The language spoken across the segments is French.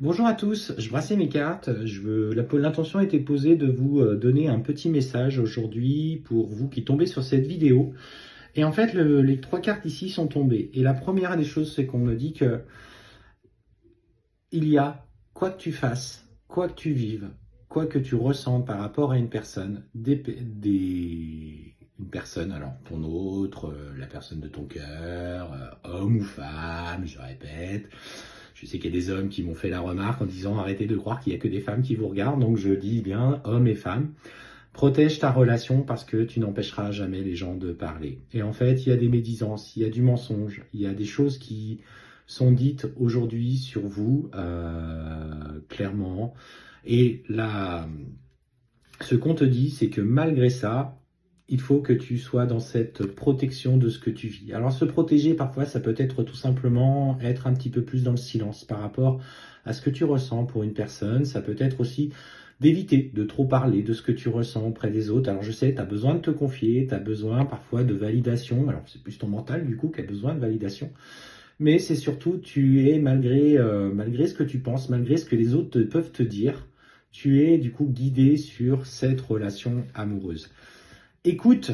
Bonjour à tous, je brassais mes cartes. L'intention était posée de vous donner un petit message aujourd'hui pour vous qui tombez sur cette vidéo. Et en fait, les trois cartes ici sont tombées. Et la première des choses, c'est qu'on me dit que il y a, quoi que tu fasses, quoi que tu vives, quoi que tu ressentes par rapport à une personne, une personne, alors ton autre, la personne de ton cœur, homme ou femme, je répète. Je sais qu'il y a des hommes qui m'ont fait la remarque en disant arrêtez de croire qu'il n'y a que des femmes qui vous regardent, donc je dis bien hommes et femmes. Protège ta relation parce que tu n'empêcheras jamais les gens de parler. Et en fait, il y a des médisances, il y a du mensonge, il y a des choses qui sont dites aujourd'hui sur vous, clairement. Et là, ce qu'on te dit, c'est que malgré ça, il faut que tu sois dans cette protection de ce que tu vis. Alors se protéger, parfois, ça peut être tout simplement être un petit peu plus dans le silence par rapport à ce que tu ressens pour une personne. Ça peut être aussi d'éviter de trop parler de ce que tu ressens auprès des autres. Alors je sais, tu as besoin de te confier, tu as besoin parfois de validation. Alors c'est plus ton mental du coup qui a besoin de validation. Mais c'est surtout, tu es malgré ce que tu penses, malgré ce que les autres peuvent te dire, tu es du coup guidé sur cette relation amoureuse. Écoute,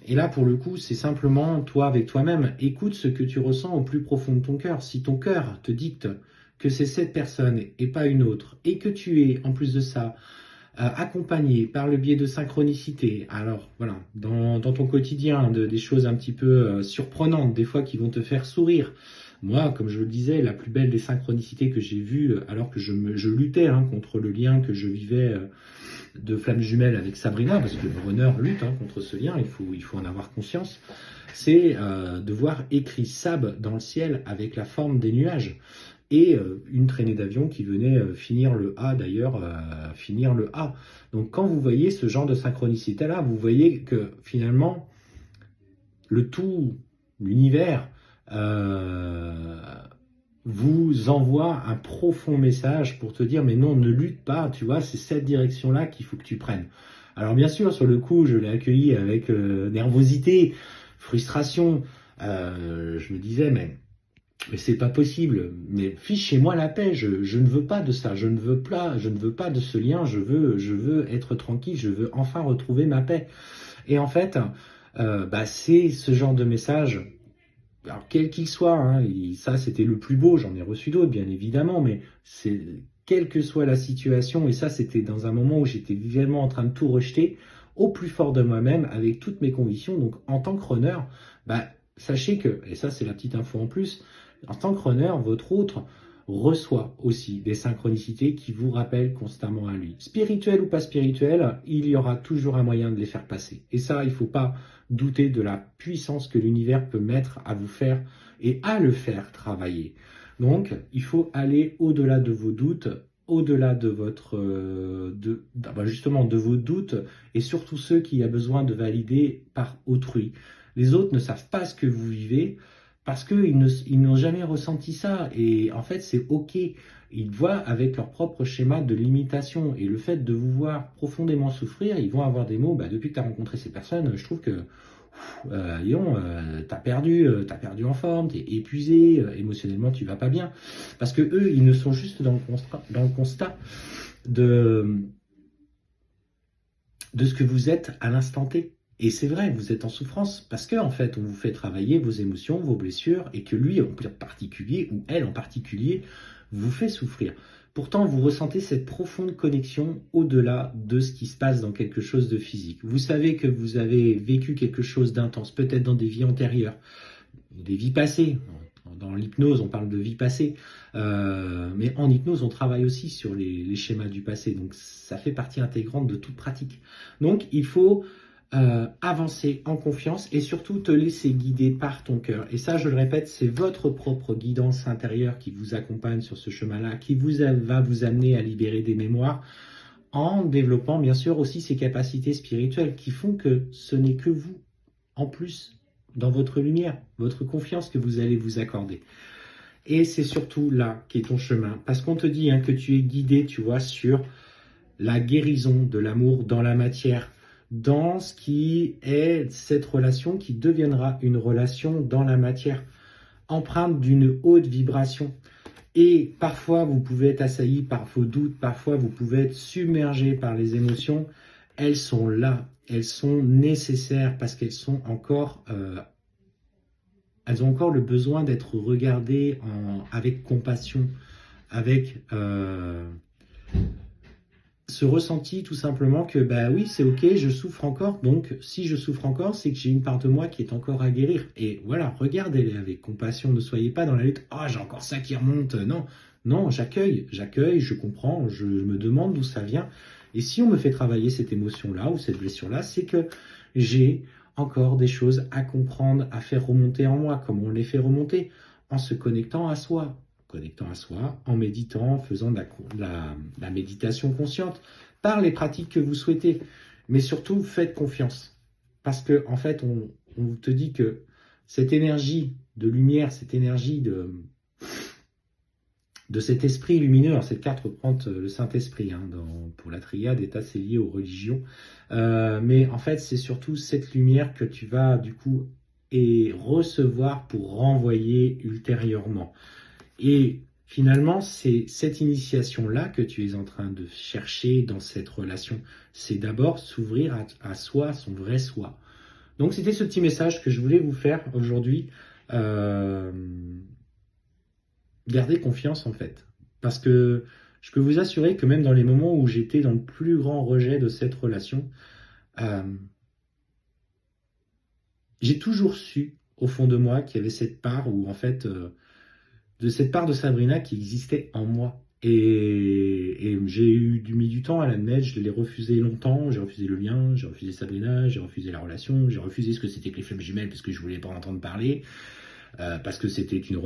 et là pour le coup c'est simplement toi avec toi-même, écoute ce que tu ressens au plus profond de ton cœur. Si ton cœur te dicte que c'est cette personne et pas une autre, et que tu es en plus de ça accompagné par le biais de synchronicité, alors voilà, dans ton quotidien, des choses un petit peu surprenantes, des fois qui vont te faire sourire. Moi, comme je le disais, la plus belle des synchronicités que j'ai vues, alors que je luttais contre le lien que je vivais de flamme jumelle avec Sabrina, parce que le runner lutte contre ce lien, il faut en avoir conscience, c'est de voir écrit Sab dans le ciel avec la forme des nuages et une traînée d'avion qui venait finir le A d'ailleurs, finir le A. Donc quand vous voyez ce genre de synchronicité-là, vous voyez que finalement, le tout, l'univers, euh, vous envoie un profond message pour te dire mais non, ne lutte pas, tu vois, c'est cette direction-là qu'il faut que tu prennes. Alors bien sûr, sur le coup, je l'ai accueilli avec nervosité, frustration. Je me disais mais c'est pas possible, mais fichez-moi la paix, je ne veux pas de ça, je ne veux pas de ce lien, je veux être tranquille, je veux enfin retrouver ma paix. Et en fait, c'est ce genre de message, alors quel qu'il soit, ça c'était le plus beau, j'en ai reçu d'autres bien évidemment, mais c'est quelle que soit la situation, et ça c'était dans un moment où j'étais vraiment en train de tout rejeter au plus fort de moi-même avec toutes mes convictions. Donc en tant que runner, sachez que, et ça c'est la petite info en plus, en tant que runner, votre autre reçoit aussi des synchronicités qui vous rappellent constamment à lui. Spirituel ou pas spirituel, il y aura toujours un moyen de les faire passer. Et ça, il ne faut pas douter de la puissance que l'univers peut mettre à vous faire et à le faire travailler. Donc, il faut aller au-delà de vos doutes, au-delà de justement de vos doutes et surtout ceux qui a besoin de valider par autrui. Les autres ne savent pas ce que vous vivez parce qu'ils n'ont jamais ressenti ça. Et en fait, c'est OK. Ils voient avec leur propre schéma de limitation. Et le fait de vous voir profondément souffrir, ils vont avoir des mots. Depuis que tu as rencontré ces personnes, je trouve que t'as perdu en forme, t'es épuisé, émotionnellement tu vas pas bien. Parce que eux, ils ne sont juste dans le constat de, de ce que vous êtes à l'instant T. Et c'est vrai, vous êtes en souffrance parce que en fait, on vous fait travailler vos émotions, vos blessures, et que lui en particulier, ou elle en particulier, vous fait souffrir. Pourtant, vous ressentez cette profonde connexion au-delà de ce qui se passe dans quelque chose de physique. Vous savez que vous avez vécu quelque chose d'intense, peut-être dans des vies antérieures, des vies passées. Dans l'hypnose, on parle de vie passée. Mais en hypnose, on travaille aussi sur les schémas du passé. Donc, ça fait partie intégrante de toute pratique. Donc, il faut avancer en confiance et surtout te laisser guider par ton cœur. Et ça, je le répète, c'est votre propre guidance intérieure qui vous accompagne sur ce chemin-là, qui va vous amener à libérer des mémoires en développant bien sûr aussi ces capacités spirituelles qui font que ce n'est que vous, en plus, dans votre lumière, votre confiance que vous allez vous accorder. Et c'est surtout là qu'est ton chemin. Parce qu'on te dit que tu es guidé, tu vois, sur la guérison de l'amour dans la matière, dans ce qui est cette relation qui deviendra une relation dans la matière, empreinte d'une haute vibration. Et parfois, vous pouvez être assailli par vos doutes, parfois, vous pouvez être submergé par les émotions. Elles sont là, elles sont nécessaires parce qu'elles sont encore, elles ont encore le besoin d'être regardées avec compassion, avec ce ressenti tout simplement que, bah oui, c'est ok, je souffre encore, donc si je souffre encore, c'est que j'ai une part de moi qui est encore à guérir. Et voilà, regardez-les avec compassion, ne soyez pas dans la lutte, ah, j'ai encore ça qui remonte, non, non, j'accueille, je comprends, je me demande d'où ça vient. Et si on me fait travailler cette émotion-là ou cette blessure-là, c'est que j'ai encore des choses à comprendre, à faire remonter en moi, comme on les fait remonter, en se connectant à soi, en méditant, en faisant de la méditation consciente, par les pratiques que vous souhaitez. Mais surtout, faites confiance. Parce que, en fait, on te dit que cette énergie de lumière, cette énergie de cet esprit lumineux, alors cette carte reprend le Saint-Esprit, hein, pour la triade, et c'est lié aux religions. Mais en fait, c'est surtout cette lumière que tu vas, du coup, et recevoir pour renvoyer ultérieurement. Et finalement, c'est cette initiation-là que tu es en train de chercher dans cette relation. C'est d'abord s'ouvrir à soi, son vrai soi. Donc c'était ce petit message que je voulais vous faire aujourd'hui. Gardez confiance en fait. Parce que je peux vous assurer que même dans les moments où j'étais dans le plus grand rejet de cette relation, euh, j'ai toujours su au fond de moi qu'il y avait cette part où en fait... de cette part de Sabrina qui existait en moi. Et j'ai mis du temps à l'admettre, je l'ai refusé longtemps, j'ai refusé le lien, j'ai refusé Sabrina, j'ai refusé la relation, j'ai refusé ce que c'était que les flammes jumelles parce que je voulais pas en entendre parler, parce que c'était une